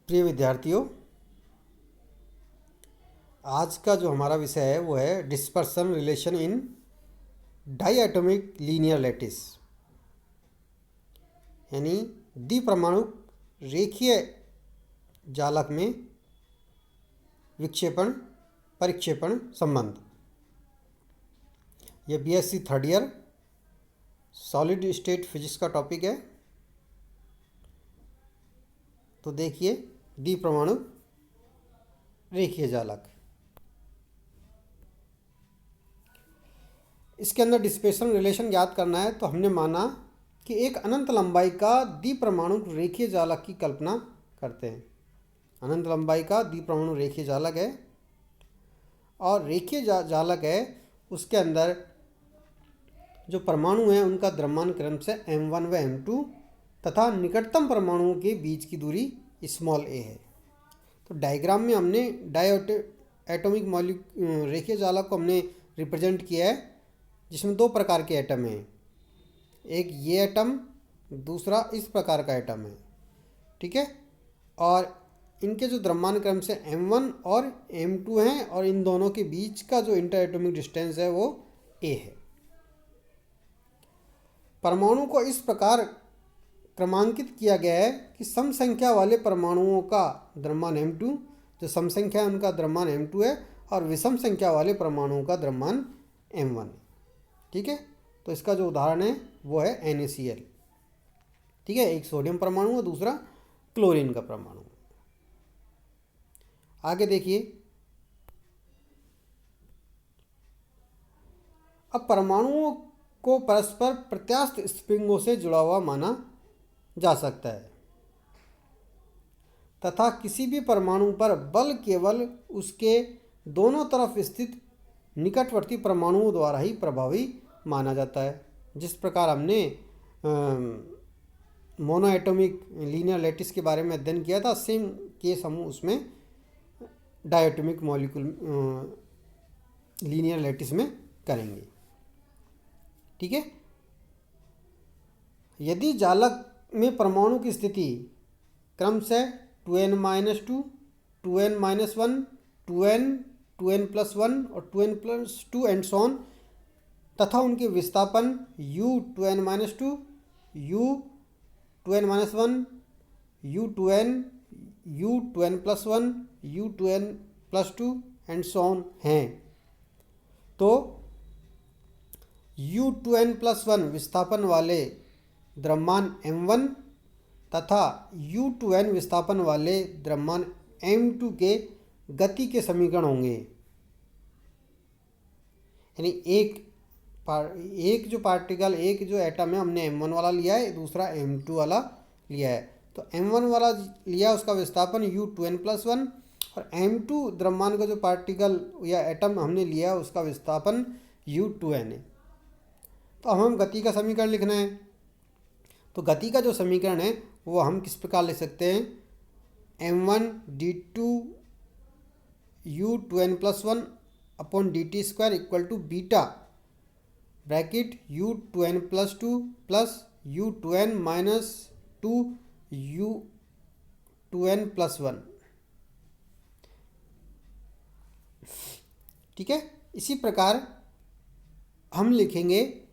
प्रिय विद्यार्थियों, आज का जो हमारा विषय है वो है dispersion relation in diatomic linear lattice, यानी द्विपरमाणुक रेखीय जालक में विक्षेपण परिक्षेपण संबंध। यह BSc third year solid state physics का टॉपिक है। तो देखिए, द्विपरमाणुक रेखीय जालक, इसके अंदर डिस्पर्सन रिलेशन ज्ञात करना है। तो हमने माना कि एक अनंत लंबाई का द्विपरमाणुक रेखीय जालक की कल्पना करते हैं। अनंत लंबाई का द्विपरमाणु रेखीय जालक है और रेखीय जालक है, उसके अंदर जो परमाणु हैं उनका द्रव्यमान क्रम से m1 व m2 तथा निकटतम परमाणुओं के बीच की दूरी स्मॉल a है। तो डायग्राम में हमने एटॉमिक रेखीय जालक को हमने रिप्रेजेंट किया है, जिसमें दो प्रकार के एटम हैं। एक ये एटम, दूसरा इस प्रकार का एटम है, ठीक है। और इनके जो द्रव्यमान क्रम से m1 और m2 हैं और इन दोनों के बीच का जो इंटर एटॉमिक डिस्टेंस है वो a है। परमाणु को इस प्रकार क्रमांकित किया गया है कि सम संख्या वाले परमाणुओं का द्रव्यमान m2, जो सम संख्या है उनका द्रव्यमान m2 है, और विषम संख्या वाले परमाणुओं का द्रव्यमान m1 है, ठीक है। तो इसका जो उदाहरण है वो है NaCl, ठीक है। एक सोडियम परमाणु और दूसरा क्लोरीन का परमाणु। आगे देखिए, अब परमाणुओं को परस्पर प्रत्यास्थ स्प्रिंगों से जुड़ा हुआ माना जा सकता है तथा किसी भी परमाणु पर बल केवल उसके दोनों तरफ स्थित निकटवर्ती परमाणुओं द्वारा ही प्रभावी माना जाता है। जिस प्रकार हमने मोनोएटॉमिक लीनियर लैटिस के बारे में अध्ययन किया था, सेम केस हम उसमें डायएटॉमिक मॉलिक्यूल लीनियर लैटिस में करेंगे, ठीक है। यदि जालक में परमाणु की स्थिति क्रम से 2n-2, 2n-1, 2n, 2n+1 और 2n+2 एंड सो ऑन तथा उनके विस्थापन u2n-2, u2n-1, u2n, u2n+1, u2n+2 and so on हैं, तो u2n+1 विस्थापन वाले द्रव्यमान m1 तथा u2n विस्थापन वाले द्रव्यमान m2 के गति के समीकरण होंगे। यानी एक जो पार्टिकल, एक जो एटम है, हमने m1 वाला लिया है, दूसरा m2 वाला लिया है। तो m1 वाला लिया, उसका विस्थापन u2n+1, और m2 द्रव्यमान का जो पार्टिकल या एटम हमने लिया, उसका विस्थापन u2n है। तो हम गति का समीकरण लिखना है। तो गति का जो समीकरण है वो हम किस प्रकार लिख सकते हैं? m1 d2 u2n+1 upon dt² equal to beta bracket u2n+2 plus u2n minus 2 u2n+1, ठीक है। इसी प्रकार हम लिखेंगे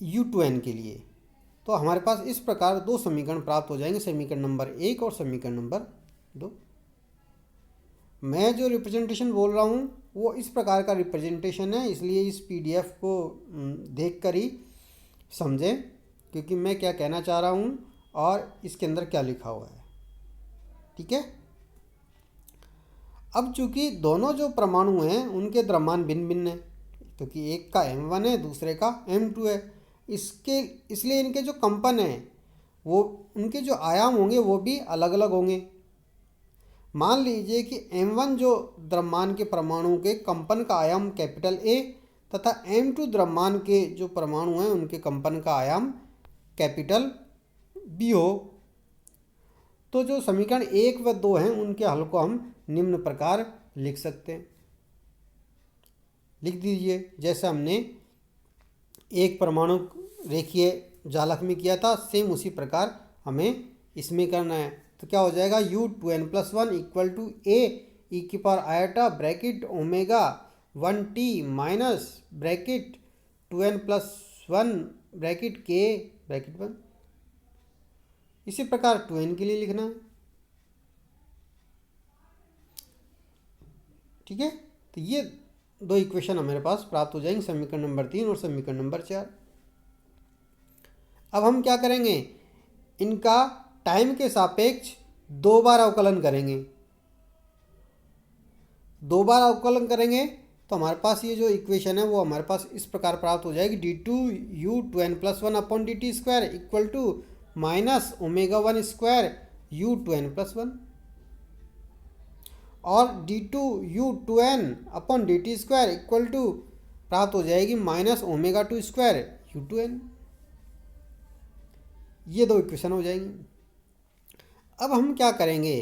u2n के लिए। तो हमारे पास इस प्रकार दो समीकरण प्राप्त हो जाएंगे, समीकरण नंबर 1 और समीकरण नंबर 2। मैं जो रिप्रेजेंटेशन बोल रहा हूँ वो इस प्रकार का रिप्रेजेंटेशन है, इसलिए इस PDF को देखकर ही समझें क्योंकि मैं क्या कहना चाह रहा हूँ और इसके अंदर क्या लिखा हुआ है, ठीक है। अब चूंकि दोनों जो परमाणु हैं उनके द्रव्यमान भिन्न भिन्न है, क्योंकि एक का m1 है, दूसरे का m2 है, इसलिए इनके जो कंपन हैं वो, उनके जो आयाम होंगे वो भी अलग अलग होंगे। मान लीजिए कि m1 जो द्रव्यमान के परमाणु के कंपन का आयाम कैपिटल A तथा m2 द्रव्यमान के जो परमाणु हैं उनके कंपन का आयाम कैपिटल B हो, तो जो समीकरण 1 व 2 हैं उनके हल को हम निम्न प्रकार लिख सकते हैं। लिख दीजिए, जैसे हमने एक परमाणु रेखीय जालक में किया था, सेम उसी प्रकार हमें इसमें करना है। तो क्या हो जाएगा, u2n+1 इक्वल टू ए ई की power iota bracket omega 1t minus bracket 2n+1 bracket के ब्रैकेट 1। इसी प्रकार 2n के लिए लिखना है। ठीक है, तो ये दो इक्वेशन हमारे पास प्राप्त हो जाएंगे, समीकरण नंबर 3 और समीकरण नंबर 4। अब हम क्या करेंगे, इनका टाइम के सापेक्ष 2 बार अवकलन करेंगे। 2 बार अवकलन करेंगे तो हमारे पास ये जो इक्वेशन है वो हमारे पास इस प्रकार प्राप्त हो जाएगी, d2u2n+1 upon dt square equal to minus ω1 square u2n+1 और d2u2n upon dt square equal to प्राप्त हो जाएगी माइनस ω2 स्क्वायर u2n। ये दो इक्वेशन हो जाएंगी। अब हम क्या करेंगे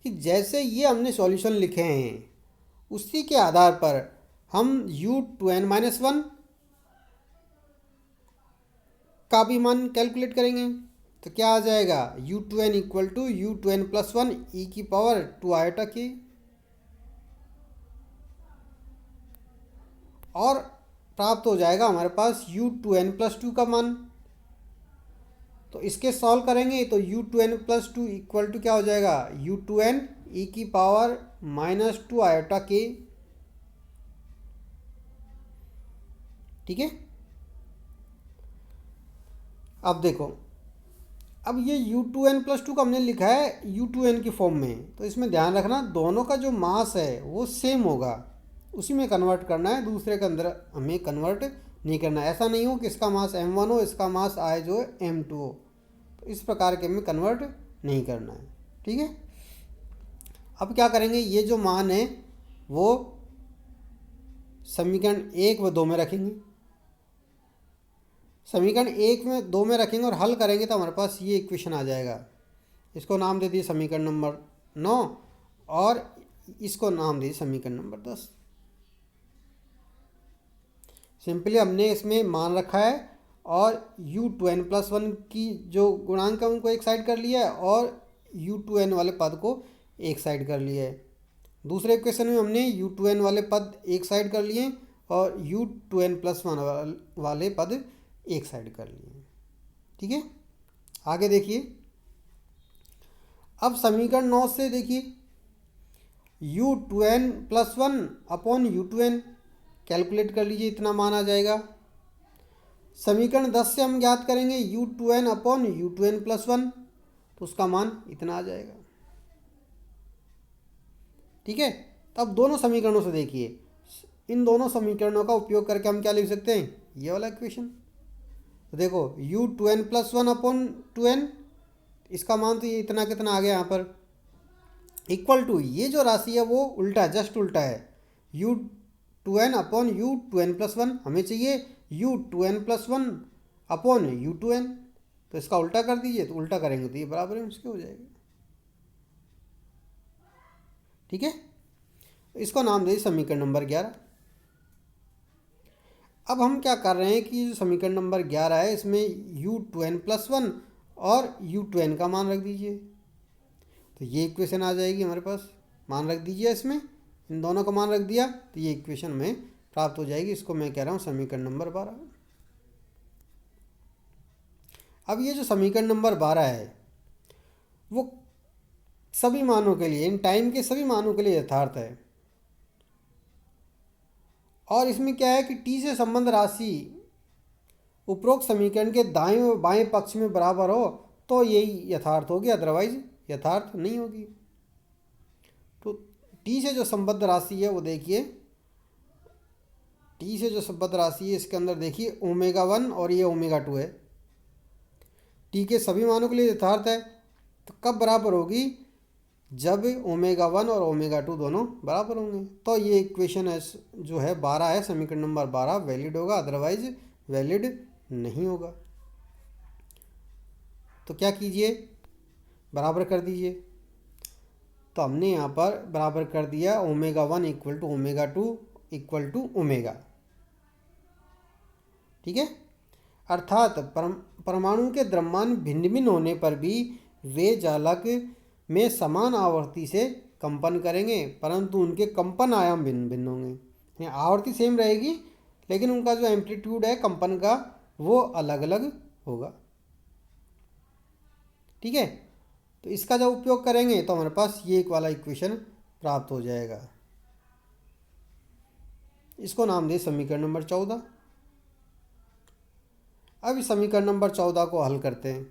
कि जैसे ये हमने सॉल्यूशन लिखे हैं उसी के आधार पर हम u2n-1 का भी मान कैलकुलेट करेंगे। तो क्या आ जाएगा, u2n इक्वल टू u2n+1 ई की पावर 2 आयोटा के, और प्राप्त हो जाएगा हमारे पास u2n+2 का मान। तो इसके सॉल्व करेंगे तो u2n+2 इक्वल टू क्या हो जाएगा, u2n ई की पावर -2 आयोटा के। ठीक है, अब देखो, अब ये u2n+2 का हमने लिखा है u2n की फॉर्म में, तो इसमें ध्यान रखना दोनों का जो मास है वो सेम होगा, उसी में कन्वर्ट करना है, दूसरे के अंदर हमें कन्वर्ट नहीं करना है। ऐसा नहीं हो कि इसका मास m1 हो, इसका मास आए जो है m2 हो, तो इस प्रकार के हमें कन्वर्ट नहीं करना है। ठीक है, अब क्या करेंगे, ये जो मान है वो समीकरण 1 व 2 में रखेंगे। समीकरण 1 में 2 में रखेंगे और हल करेंगे तो हमारे पास ये इक्वेशन आ जाएगा। इसको नाम दे दिए समीकरण नंबर 9 और इसको नाम दे दिए समीकरण नंबर 10। सिंपली हमने इसमें मान रखा है और u2n+1 की जो गुणांक है उनको एक साइड कर लिया है और u2n वाले पद को एक साइड कर लिया है। दूसरे इक्वेशन में हमने u2n वाले पद एक साइड कर लिए और u2n+1 वाले पद एक साइड कर लिए। ठीक है, आगे देखिए, अब समीकरण 9 से देखिए, u2n+1 अपॉन u2n कैलकुलेट कर लीजिए, इतना मान आ जाएगा। समीकरण 10 से हम ज्ञात करेंगे u2n अपॉन u2n+1, तो उसका मान इतना आ जाएगा। ठीक है, तो अब दोनों समीकरणों से देखिए, इन दोनों समीकरणों का उपयोग करके हम क्या लिख सकते हैं, ये वाला इक्वेशन। तो देखो u2n+1 अपॉन 2n, इसका मान तो ये इतना कितना आ गया यहाँ पर, इक्वल टू ये जो राशि है वो उल्टा, जस्ट उल्टा है, u2n अपॉन u2n+1, हमें चाहिए u2n+1 अपॉन u2n, तो इसका उल्टा कर दीजिए, तो उल्टा करेंगे तो ये बराबर है उसके हो जाएगा। ठीक है, इसको नाम दे समीकरण नंबर 11। अब हम क्या कर रहे हैं कि जो समीकरण नंबर 11 है इसमें u2n+1 और u2n का मान रख दीजिए, तो ये इक्वेशन आ जाएगी हमारे पास। मान रख दीजिए, इसमें इन दोनों का मान रख दिया तो ये इक्वेशन में प्राप्त हो जाएगी। इसको मैं कह रहा हूँ समीकरण नंबर 12। अब ये जो समीकरण नंबर 12 है वो सभी मानों के लिए, इन टाइम के सभी मानों के लिए यथार्थ है, और इसमें क्या है कि t से संबंध राशि उपरोक्त समीकरण के दाएं और बाएं पक्ष में बराबर हो तो यही यथार्थ होगी, अदरवाइज यथार्थ नहीं होगी। तो t से जो संबद्ध राशि है वो देखिए, t से जो संबद्ध राशि है इसके अंदर देखिए ω1 और ये ω2 है। t के सभी मानों के लिए यथार्थ है, तो कब बराबर होगी, जब ω1 और ω2 दोनों बराबर होंगे। तो ये इक्वेशन है जो है 12 है, समीकरण नंबर 12 वैलिड होगा, अदरवाइज वैलिड नहीं होगा। तो क्या कीजिए, बराबर कर दीजिए। तो हमने यहाँ पर बराबर कर दिया ω1 इक्वल टू ω2 इक्वल टू ω। ठीक है, अर्थात परमाणु के द्रव्यमान भिन्न भिन्न होने पर भी वे चालक में समान आवर्ती से कंपन करेंगे, परंतु उनके कंपन आयाम भिन्न भिन्न होंगे। आवर्ती सेम रहेगी लेकिन उनका जो एम्पलीट्यूड है कंपन का वो अलग अलग होगा। ठीक है, तो इसका जब उपयोग करेंगे तो हमारे पास ये एक वाला इक्वेशन प्राप्त हो जाएगा। इसको नाम दे समीकरण नंबर 14। अब इस समीकरण नंबर 14 को हल करते हैं।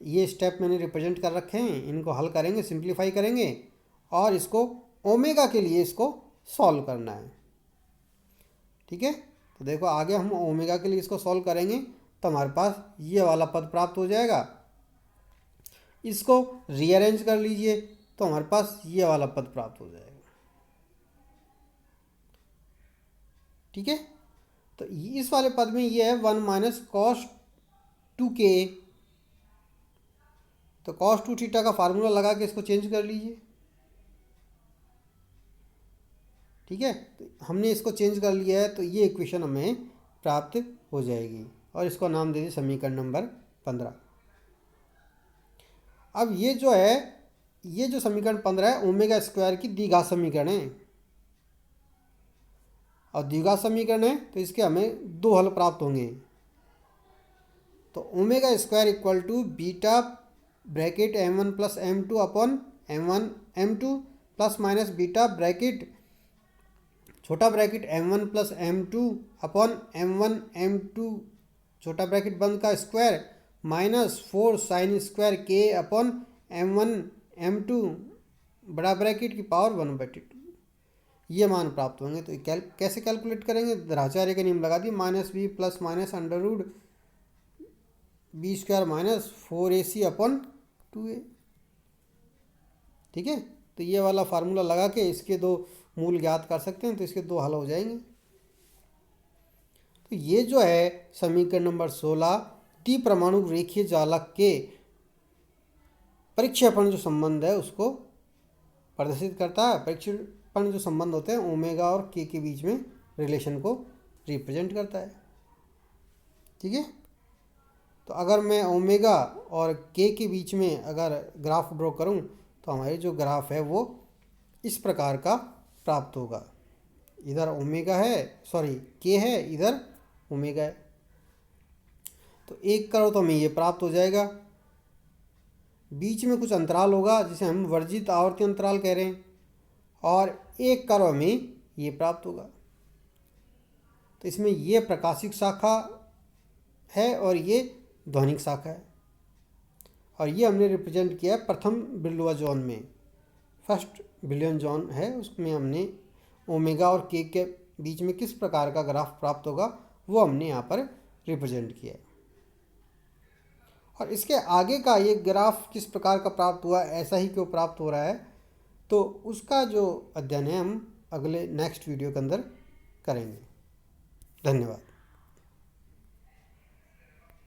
ये स्टेप मैंने रिप्रेजेंट कर रखे हैं, इनको हल करेंगे, सिंप्लीफाई करेंगे और इसको ओमेगा के लिए इसको सॉल्व करना है। ठीक है, तो देखो आगे हम ओमेगा के लिए इसको सॉल्व करेंगे तो हमारे पास ये वाला पद प्राप्त हो जाएगा। इसको रीअरेंज कर लीजिए तो हमारे पास ये वाला पद प्राप्त हो जाएगा। ठीक है, तो इस वाले पद में ये है 1 माइनस कॉस 2k। तो कॉस 2 थीटा का फार्मूला लगा के इसको चेंज कर लीजिए। ठीक है, तो हमने इसको चेंज कर लिया है तो ये इक्वेशन हमें प्राप्त हो जाएगी और इसको नाम दे दीजिए समीकरण नंबर 15। अब ये जो है, ये जो समीकरण 15 है ओमेगा स्क्वायर की द्विघात समीकरण है और द्विघात समीकरण है तो इसके हमें दो हल प्राप्त होंगे। तो omega square equal to beta bracket m1 plus m2 upon m1 m2 plus minus beta bracket छोटा bracket m1 plus m2 upon m1 m2 छोटा ब्रैकेट बंद का square minus 4 sine square k upon m1 m2 बड़ा bracket की power 1/2। ये मान प्राप्त होंगे। तो कैसे कैलकुलेट करेंगे? द्विराचार्य का नियम लगा दी, minus B plus minus under root B square minus 4ac upon 2a। ठीक है, तो ये वाला फार्मूला लगा के इसके दो मूल ज्ञात कर सकते हैं तो इसके दो हल हो जाएंगे। तो ये जो है समीकरण नंबर 16 द्विपरमाणु रेखीय जालक के परिक्षेपण जो संबंध है उसको प्रदर्शित करता है। परिक्षेपण जो संबंध होते हैं ओमेगा और के बीच में रिलेशन को रिप्रेजेंट करता है। ठीक है, तो अगर मैं ओमेगा और के बीच में अगर ग्राफ ड्रॉ करूं तो हमारे जो ग्राफ है वो इस प्रकार का प्राप्त होगा। इधर ओमेगा है, सॉरी के है, इधर ओमेगा है। तो एक करो तो हमें ये प्राप्त हो जाएगा। बीच में कुछ अंतराल होगा जिसे हम वर्जित आवर्ती अंतराल कह रहे हैं और एक करो हमें ये प्राप्त होगा। तो इसमें ये प्रकाशिक शाखा है और ये ध्वनिक शाखा है और ये हमने रिप्रेजेंट किया है प्रथम बिरलुआ जोन में। फर्स्ट बिलियन जोन है उसमें हमने ओमेगा और के बीच में किस प्रकार का ग्राफ प्राप्त होगा वो हमने यहाँ पर रिप्रेजेंट किया है। और इसके आगे का ये ग्राफ किस प्रकार का प्राप्त हुआ, ऐसा ही क्यों प्राप्त हो रहा है, तो उसका जो अध्ययन है हम अगले नेक्स्ट वीडियो के अंदर करेंगे। धन्यवाद।